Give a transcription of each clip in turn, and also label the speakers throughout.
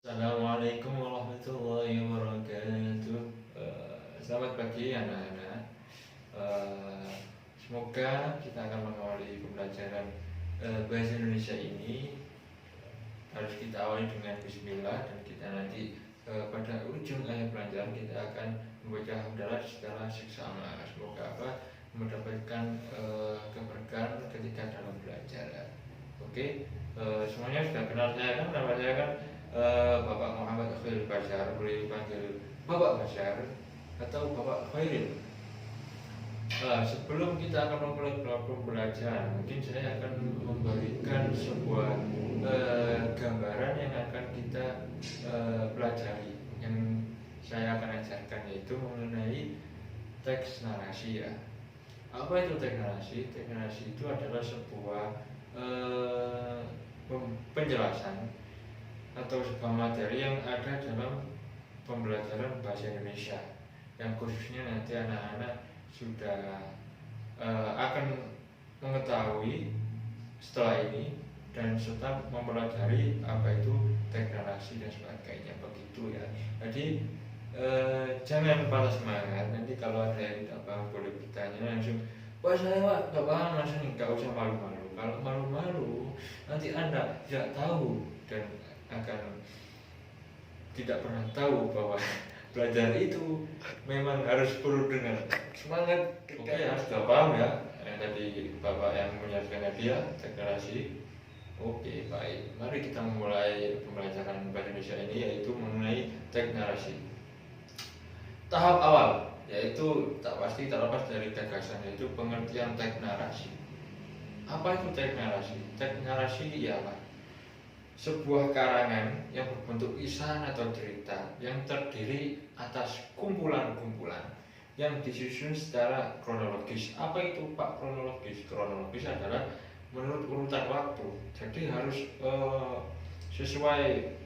Speaker 1: Assalamualaikum warahmatullahi wabarakatuh. Selamat pagi anak-anak. Semoga kita akan mengawali pembelajaran bahasa Indonesia ini. Harus kita awali dengan Bismillah, dan kita nanti pada ujung akhir pelajaran kita akan membaca hamdalah secara seksama. Semoga mendapatkan keberkahan ketika dalam belajar. Oke, semuanya sudah kenal saya kan? Nama saya kan Bapak Muhammad Khairil Bashar, boleh dipanggil Bapak Bashar atau Bapak Khairil. Sebelum kita akan memulai pembelajaran, mungkin saya akan memberikan sebuah gambaran yang akan kita pelajari, yang saya akan ajarkan, yaitu mengenai teks narasi ya. Apa itu teks narasi? Teks narasi itu adalah sebuah penjelasan atau sebuah materi yang ada dalam pembelajaran bahasa Indonesia, yang khususnya nanti anak-anak sudah akan mengetahui setelah ini, dan serta mempelajari apa itu teks narasi dan sebagainya, begitu ya. Jadi jangan patah semangat. Nanti kalau ada yang tidak paham boleh bertanya langsung. Wah, saya nggak paham, langsung, nggak usah malu-malu. Kalau malu-malu nanti Anda tidak tahu dan akan tidak pernah tahu bahwa belajar itu memang harus perlu dengan semangat. Oke, harus sudah paham ya. Yang tadi Bapak yang menjelaskan hadiah deklarasi. Oke, baik. Mari kita memulai pembelajaran bahasa Indonesia ini, yaitu mengenai teks narasi. Tahap awal, yaitu tak pasti tak lepas dari gagasan, yaitu pengertian teks narasi. Apa itu teks narasi? Teks narasi ialah sebuah karangan yang berbentuk lisan atau cerita yang terdiri atas kumpulan-kumpulan yang disusun secara kronologis. Apa itu Pak kronologis? Kronologis adalah menurut urutan waktu, jadi harus sesuai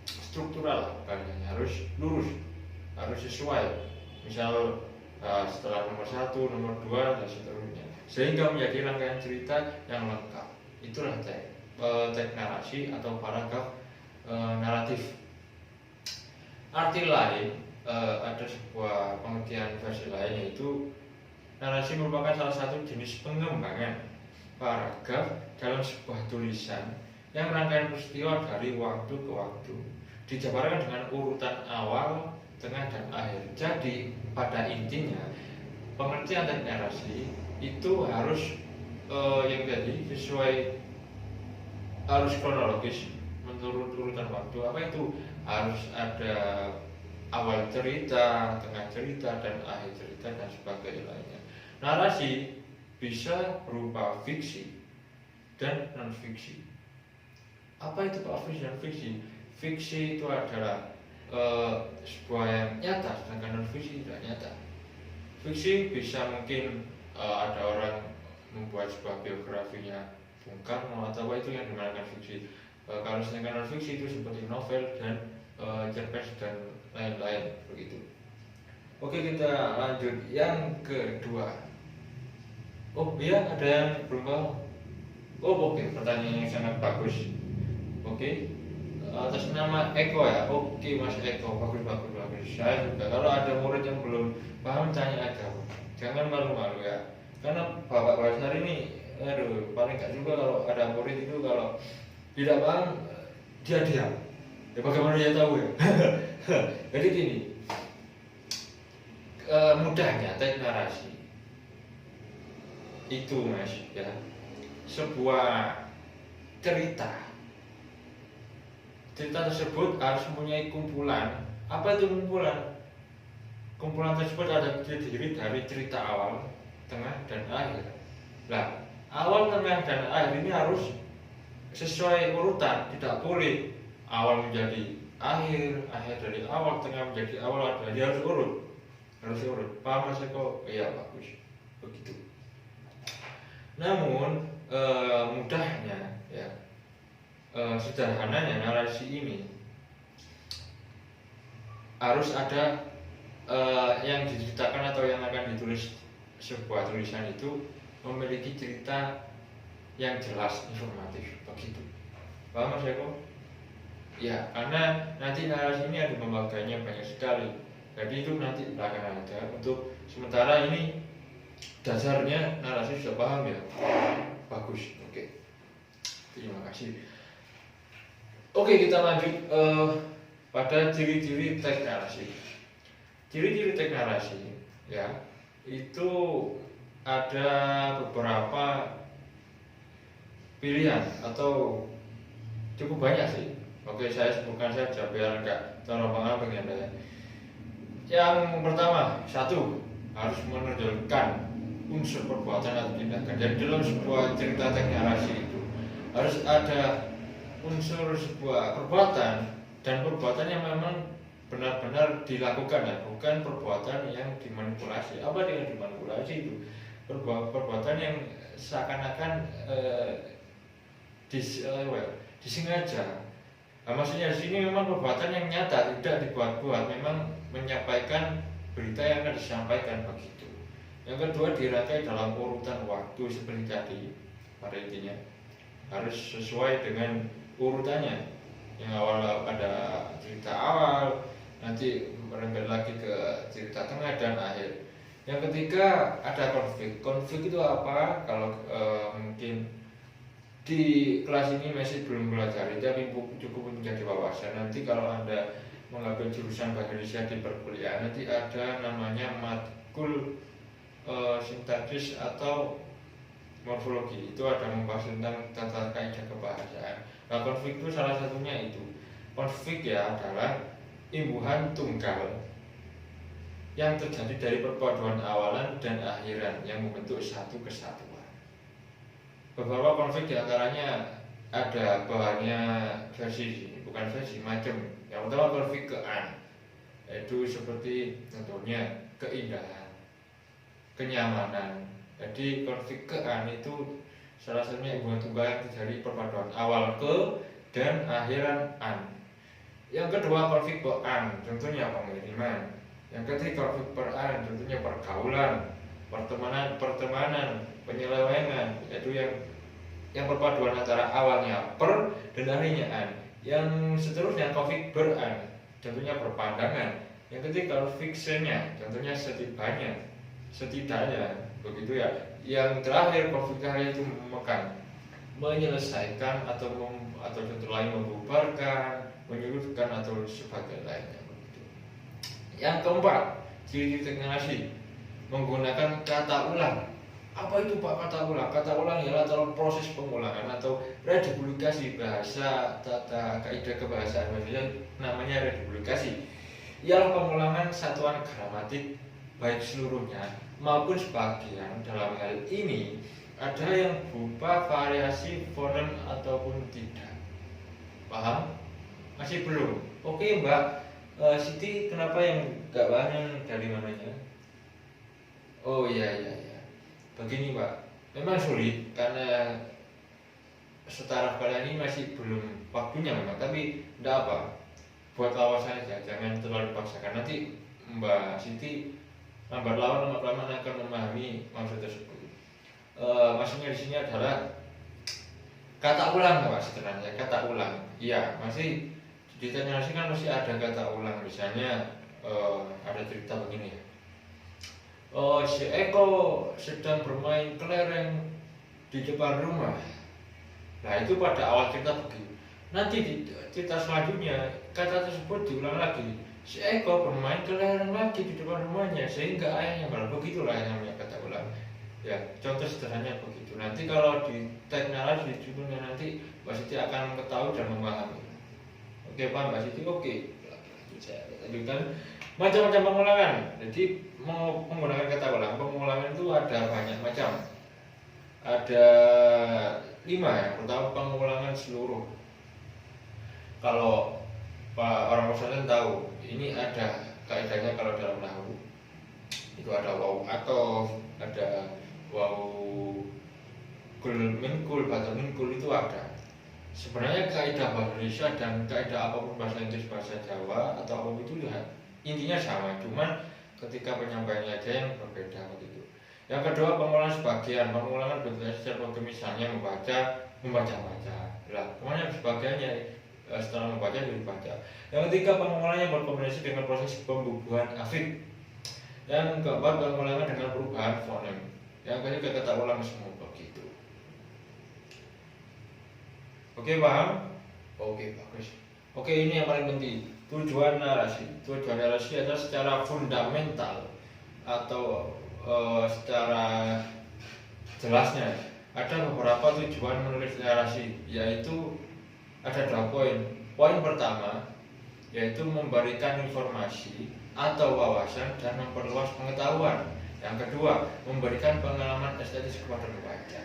Speaker 1: struktural, bahasanya harus lurus, harus sesuai. Misal setelah nomor 1, nomor 2 dan seterusnya, sehingga menjadi rangkaian cerita yang lengkap. Itulah teks narasi atau paragraf naratif. Arti lain, ada sebuah pengertian versi lain, yaitu narasi merupakan salah satu jenis pengembangan paragraf dalam sebuah tulisan yang rangkaian peristiwa dari waktu ke waktu dijabarkan dengan urutan awal, tengah, dan akhir. Jadi pada intinya pengertian teks narasi itu harus yang tadi sesuai, harus kronologis menurut urutan waktu. Apa itu? Harus ada awal cerita, tengah cerita, dan akhir cerita, dan sebagainya lainnya. Narasi bisa berupa fiksi dan non fiksi. Apa itu Pak fiksi dan fiksi? Fiksi itu adalah sebuah yang nyata, sedangkan non fiksi tidak nyata. Fiksi bisa mungkin ada orang membuat sebuah biografinya Bung Karno atau apa, itu yang dimanakan fiksi. Kalau sedangkan non fiksi itu seperti novel dan cerpen dan lain-lain, begitu. Oke, kita lanjut yang kedua. Oh iya, ada yang belum paham? Oh oke, pertanyaan yang sangat bagus. Oke, atas nama Eko ya. Oke Mas Eko, bagus. Saya juga, kalau ada murid yang belum paham tanya aja, jangan malu-malu ya. Karena Bapak Basar ini paling gak juga kalau ada murid itu kalau tidak paham dia diam. Ya bagaimana dia tahu ya? Jadi gini, mudahnya teks narasi itu Mas ya, sebuah cerita tersebut harus mempunyai kumpulan. Apa itu kumpulan? Kumpulan tersebut ada terdiri dari cerita awal, tengah, dan akhir. Nah, awal, tengah, dan akhir ini harus sesuai urutan, tidak boleh awal menjadi akhir, akhir dari awal, tengah menjadi awal. Jadi harus urut. Paham Mas Eko? Iya, bagus, begitu. Namun mudahnya ya, sederhananya narasi ini harus ada yang diceritakan atau yang akan ditulis sebuah tulisan itu memiliki cerita yang jelas, informatif, begitu. Paham Mas Eko? Ya, karena nanti narasi ini ada pembagainya banyak sekali. Jadi itu nanti belakangan aja. Untuk sementara ini dasarnya narasi sudah paham ya. Bagus. Oke. Terima kasih. Oke, kita lanjut pada ciri-ciri teks narasi. Ciri-ciri teks narasi ya, itu ada beberapa pilihan atau cukup banyak sih. Oke, saya sebutkan saja biar enggak terlalu ya. Yang pertama, satu, harus menonjolkan unsur perbuatan atau tindakan. Jadi dalam sebuah cerita teks narasi itu harus ada unsur sebuah perbuatan, dan perbuatan yang memang benar-benar dilakukan ya, bukan perbuatan yang dimanipulasi. Apa yang dimanipulasi itu? Perbuatan yang seakan-akan disengaja. Nah, maksudnya di sini memang perbuatan yang nyata, tidak dibuat-buat, memang menyampaikan berita yang akan disampaikan begitu. Yang kedua, dirangkai dalam urutan waktu seperti tadi. Pada intinya harus sesuai dengan urutannya. Yang awal ada cerita awal, nanti merembet lagi ke cerita tengah dan akhir. Yang ketiga, ada konflik. Konflik itu apa? Kalau mungkin di kelas ini masih belum belajar, tapi cukup menjadi wawasan. Nanti kalau Anda mengambil jurusan bahasa Indonesia di perkuliahan, nanti ada namanya matkul sintaksis atau morfologi. Itu ada membahas tentang tata kaidah kebahasaan. Nah, konflik itu salah satunya itu. Konflik ya adalah imbuhan tunggal yang terjadi dari perpaduan awalan dan akhiran yang membentuk satu kesatuan. Beberapa konflik diantaranya ada bahannya versi, bukan versi, macam. Yang pertama konflik kean, yaitu seperti contohnya keindahan, kenyamanan. Jadi konflik kean itu salah satunya imbuhan tunggal yang terjadi perpaduan awal ke dan akhiran an. Yang kedua konflik beran, contohnya pengiriman. Yang ketiga konflik peran, contohnya pergaulan, pertemanan, penyelewengan, yaitu yang perpaduan antara awalnya per dan akhirnya an. Yang seterusnya konflik beran, contohnya perpandangan. Yang ketiga konflik senya, contohnya setidaknya, begitu ya. Yang terakhir konflik karya itu menyelesaikan atau contoh lain membubarkan, menyudutkan atau sebagai lainnya. Yang keempat, ciri-ciri teks narasi menggunakan kata ulang. Apa itu Pak kata ulang? Kata ulang ialah dalam proses pengulangan atau reduplikasi bahasa tata kaidah kebahasaan. Maksudnya namanya reduplikasi. Ialah pengulangan satuan gramatik baik seluruhnya maupun sebagian. Dalam hal ini ada yang berupa variasi fonem ataupun tidak. Paham? Masih belum? Oke Mbak Siti, kenapa yang gak paham dari mananya? Oh iya. Begini Pak, memang sulit karena setara kalian ini masih belum waktunya memang, tapi tidak apa, buat wawasan saja, jangan terlalu dipaksakan. Nanti Mbak Siti lambat laun lama-lama akan memahami maksud tersebut. Maksudnya di sini adalah kata ulang Pak, sebenarnya kata ulang. Iya, masih di teks narasi kan masih ada kata ulang. Misalnya ada cerita begini ya. Si Eko sedang bermain kelereng di depan rumah. Nah itu pada awal cerita begitu. Nanti di cerita selanjutnya kata tersebut diulang lagi. Si Eko bermain kelereng lagi di depan rumahnya sehingga ayahnya malah. Begitulah yang namanya kata ulang. Ya contoh sederhananya begitu. Nanti kalau di teks narasi judulnya nanti Mbak Siti akan mengetahui dan memahami. Oke Pak Mbak Siti, oke. Saya lanjutkan. Macam-macam pengulangan. Jadi menggunakan kata ulang, pengulangan itu ada banyak macam. Ada 5 ya. Pertama pengulangan seluruh. Kalau orang pesantren tahu, ini ada kaidahnya kalau dalam nahwu. Itu ada waw atau ada waw kul minkul, bahasa minkul itu ada. Sebenarnya kaidah bahasa Indonesia dan kaidah apapun bahasa Inggris, bahasa Jawa atau apapun itu ya intinya sama, cuman ketika penyampaiannya aja yang berbeda begitu. Yang kedua pengulangan sebagian, pengulangan bentuknya secara misalnya membaca. Lah, kemana sebagiannya setelah membaca jadi dibaca. Yang ketiga, pengulangannya berkombinasi dengan proses pembubuhan afik. Yang keempat, pengulangan dengan perubahan fonem. Yang ketiga, kita ulang semua begitu. Oke, paham? Oke, bagus. Oke, ini yang paling penting, tujuan narasi. Tujuan narasi adalah secara fundamental atau secara jelasnya ada beberapa tujuan menulis narasi, yaitu ada 2 poin. Poin pertama yaitu memberikan informasi atau wawasan dan memperluas pengetahuan. Yang kedua, memberikan pengalaman estetis kepada pembaca.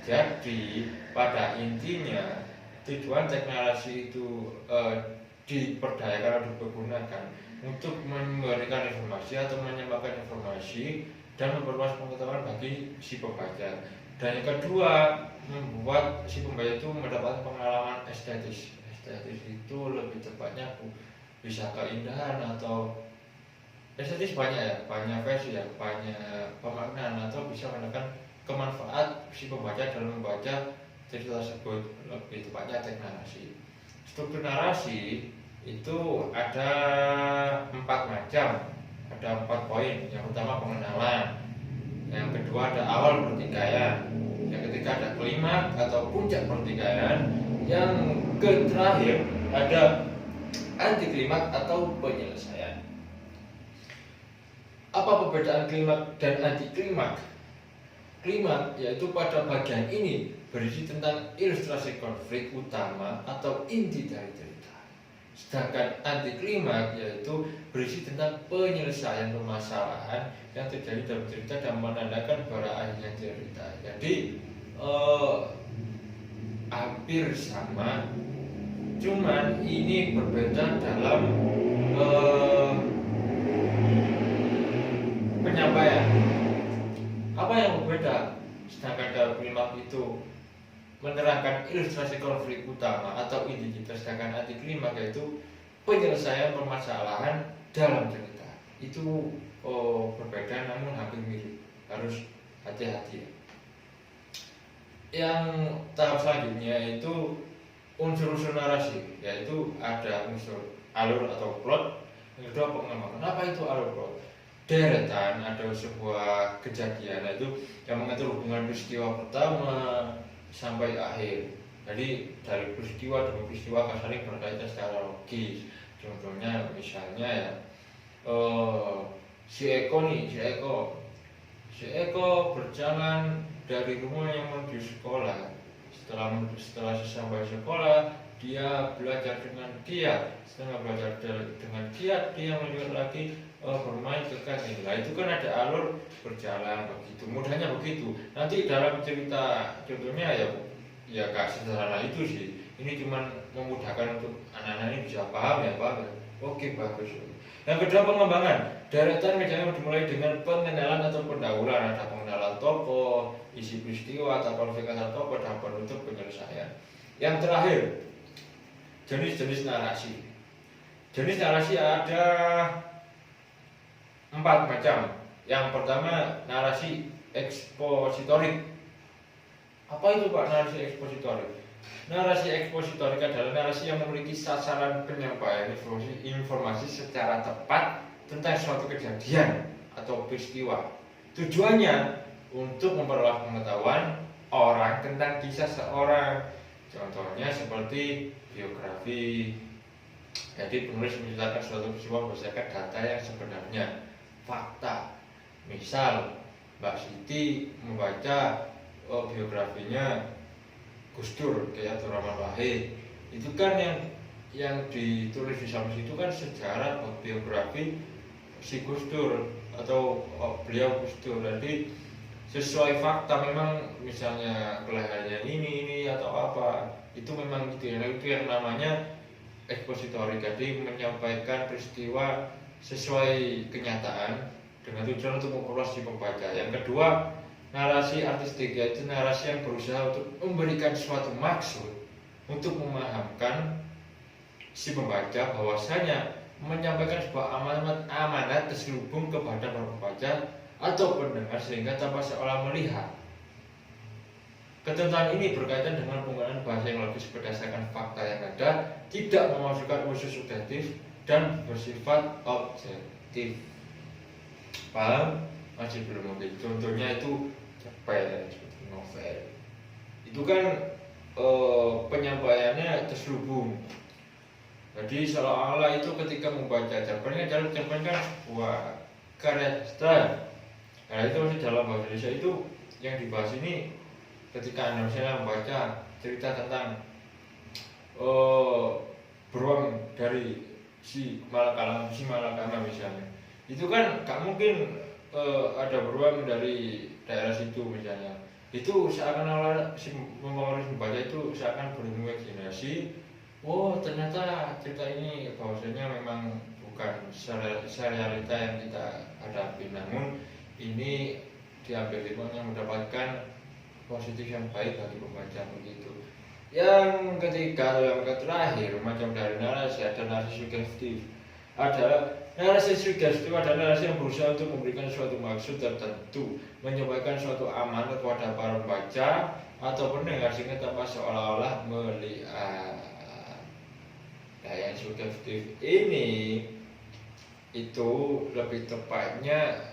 Speaker 1: Jadi pada intinya tujuan teks narasi itu diperdayakan atau dipergunakan untuk memberikan informasi atau menyampaikan informasi dan memperluas pengetahuan bagi si pembaca. Dan yang kedua, membuat si pembaca itu mendapatkan pengalaman estetis. Estetis itu lebih tepatnya bisa keindahan atau estetis banyak ya, banyak versi ya, banyak pemaknaan, atau bisa menekan kemanfaat si pembaca dalam membaca cerita tersebut, lebih tepatnya teks narasi. Struktur narasi itu ada 4 macam, ada 4 poin. Yang pertama pengenalan, yang kedua ada awal pertikaian, yang ketiga ada klimaks atau puncak pertikaian, yang terakhir ada anti klimaks atau penyelesaian. Apa perbedaan klimaks dan anti klimaks? Klimaks yaitu pada bagian ini berisi tentang ilustrasi konflik utama atau inti dari cerita. Sedangkan anti klimaks yaitu berisi tentang penyelesaian permasalahan yang terjadi dalam cerita dan menandakan pada akhirnya cerita. Jadi hampir sama, cuman ini berbeda dalam penyampaian. Apa yang berbeda? Sedangkan dalam klimaks itu menerangkan ilustrasi konflik utama atau inti cerita, sedangkan anti klimaks yaitu penyelesaian permasalahan dalam cerita. Itu berbeda namun hampir mirip, harus hati-hati ya. Yang tahap selanjutnya itu unsur-unsur narasi, yaitu ada unsur alur atau plot. Yang kedua pengembangan. Apa itu alur plot? Deretan, ada sebuah kejadian, itu yang mengatur hubungan peristiwa pertama sampai akhir. Jadi dari peristiwa demi peristiwa akan saling berkaitan secara logis. Contohnya misalnya ya, si Eko berjalan dari rumahnya menuju sekolah. Setelah sampai sekolah, dia belajar dengan giat. Setelah belajar dengan giat, dia melanjut lagi bermain ke kantin. Nah, itu kan ada alur berjalan begitu, mudahnya begitu. Nanti dalam cerita contohnya ya gak sederhana itu sih. Ini cuma memudahkan untuk anak-anak ini bisa paham ya, Pak. Oke, bagus. Yang kedua pengembangan. Deretan misalnya dimulai dengan pengenalan atau pendahuluan. Ada pengenalan tokoh, isi peristiwa atau konflik antar tokoh, dan penutup penyelesaian. Yang terakhir, jenis-jenis narasi. Jenis narasi ada 4 macam. Yang pertama narasi ekspositorik. Apa itu Pak narasi ekspositorik? Narasi ekspositorik adalah narasi yang memiliki sasaran penyampaian informasi secara tepat tentang suatu kejadian atau peristiwa. Tujuannya untuk memperluas pengetahuan orang tentang kisah seorang. Contohnya seperti biografi. Jadi penulis menceritakan suatu peristiwa berdasarkan data yang sebenarnya, fakta. Misal Mbak Siti membaca biografinya Gus Dur, kayak Abdurrahman Wahid. Itu kan yang ditulis di samping itu kan sejarah biografi si Gus Dur atau beliau Gus Dur. Jadi sesuai fakta memang, misalnya kelahirannya ini atau apa, itu memang gitu ya. Itu yang namanya ekspositorik. Jadi menyampaikan peristiwa sesuai kenyataan dengan tujuan untuk memperluas si pembaca. Yang kedua, narasi artistik, yaitu narasi yang berusaha untuk memberikan suatu maksud untuk memahamkan si pembaca bahwasanya menyampaikan sebuah amanat terselubung kepada para pembaca atau pendengar sehingga tanpa seolah melihat Ketentuan ini berkaitan dengan penggunaan bahasa yang logis berdasarkan fakta yang ada, tidak memasukkan unsur subjektif dan bersifat objektif. Paham? Masih belum mungkin. Contohnya itu cerpen seperti novel. Itu kan penyampaiannya terselubung. Jadi seolah-olah itu ketika membaca cerpen kan sebuah karya sastra. Nah itu masih dalam bahasa Indonesia itu yang dibahas ini ketika Anda misalnya membaca cerita tentang beruang dari si Malakama misalnya, itu kan gak mungkin ada beruang dari daerah situ misalnya. Itu seakan-akan si membaca itu seakan berimajinasi, oh ternyata cerita ini bahwasanya memang bukan realita yang kita hadapi, namun ini diambil hikmahnya mendapatkan positif yang baik bagi pembaca begitu. Yang ketiga atau yang terakhir macam dari narasi ada narasi sugestif. Narasi sugestif adalah narasi yang berusaha untuk memberikan suatu maksud tertentu, menyampaikan suatu amanat kepada para pembaca atau pendengar sehingga tanpa seolah-olah melihat. Nah, yang sugestif ini itu lebih tepatnya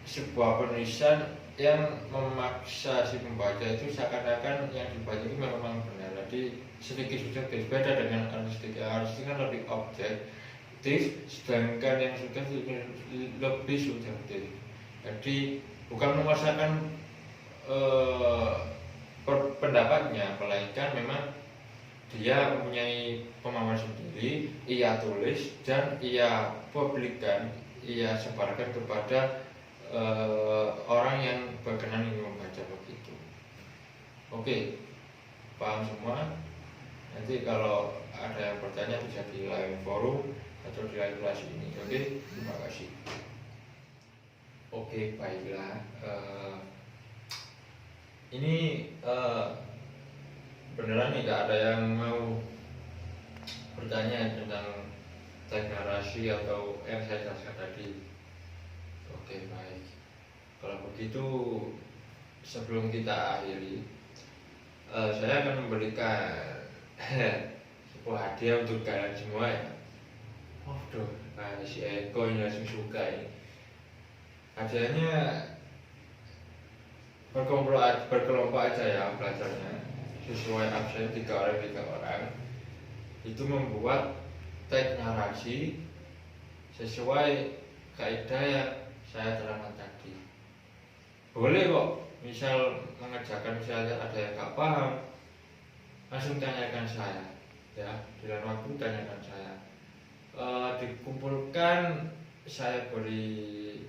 Speaker 1: sebuah penulisan yang memaksa si pembaca itu seakan-akan yang dibaca itu memang benar. Jadi sedikit subjektif, beda dengan artistik. Artistik kan lebih objektif, sedangkan yang subjektif lebih subjektif. Jadi bukan memaksakan pendapatnya, melainkan memang dia mempunyai pemahaman sendiri, ia tulis dan ia publikkan, ia sebarkan kepada orang yang berkenan ingin membaca begitu. Oke, paham semua? Nanti kalau ada yang bertanya bisa di live forum atau di live kelas ini. Oke, terima kasih. Oke, baiklah. Ini beneran tidak ada yang mau bertanya tentang teks narasi atau yang saya jelaskan tadi. Oke, baik. Kalau begitu sebelum kita akhiri, saya akan memberikan sebuah hadiah untuk kalian semua ya. Waduh, si Eko ini langsung suka ini. Hadiahnya berkelompok aja ya belajarnya, sesuai absen 3 orang. Itu membuat teks narasi sesuai kaidah yang saya terangkan tadi. Boleh kok, misal mengerjakan misalnya ada yang gak paham, langsung tanyakan saya ya, di lain waktu tanyakan saya. Dikumpulkan, saya beri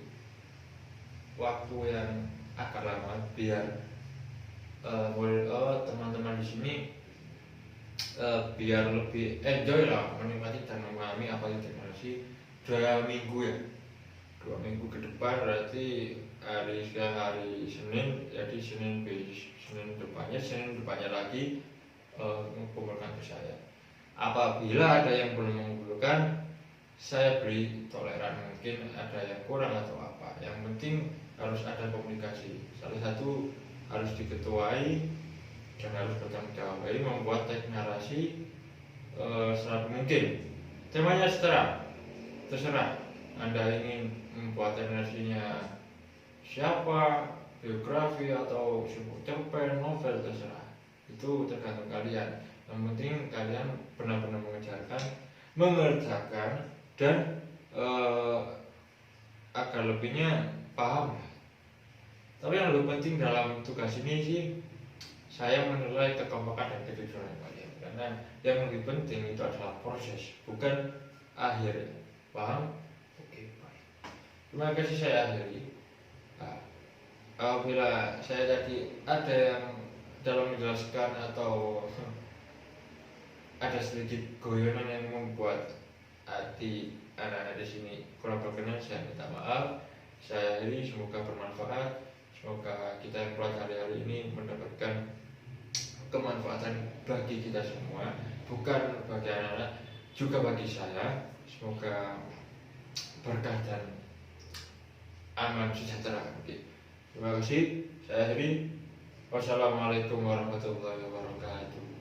Speaker 1: waktu yang agak lama biar teman-teman di sini biar lebih enjoy lah menikmati dan memahami apa itu teknologi. 2 minggu ya, 2 minggu ke depan, berarti hari Senin, jadi Senin depannya lagi mengumpulkan ke saya. Apabila ada yang belum mengumpulkan, saya beri toleran, mungkin ada yang kurang atau apa. Yang penting harus ada komunikasi. Salah satu harus diketuai dan harus bertanggung jawab. Jadi membuat teks narasi serapi mungkin. Temanya terserah. Anda ingin membuat teks narasinya siapa, biografi atau sebuah cerpen, novel, terserah. Itu tergantung kalian. Yang penting kalian benar-benar mengerjakan dan agar lebihnya paham. Tapi yang lebih penting dalam tugas ini sih, saya menilai kekompakan dan kejujuran kalian. Karena yang lebih penting itu adalah proses, bukan akhir. Paham? Oke, baik. Terima kasih, saya akhiri. Apabila saya tadi ada yang dalam menjelaskan atau ada sedikit goyonan yang membuat hati anak-anak di sini kurang berkenan, saya minta maaf. Saya akhiri, semoga bermanfaat. Semoga kita yang pelajari hari ini mendapatkan kemanfaatan bagi kita semua, bukan bagi anak-anak, juga bagi saya. Semoga berkah dan aman sejahtera. Terima kasih. Saya Heri. Wassalamualaikum warahmatullahi wabarakatuh.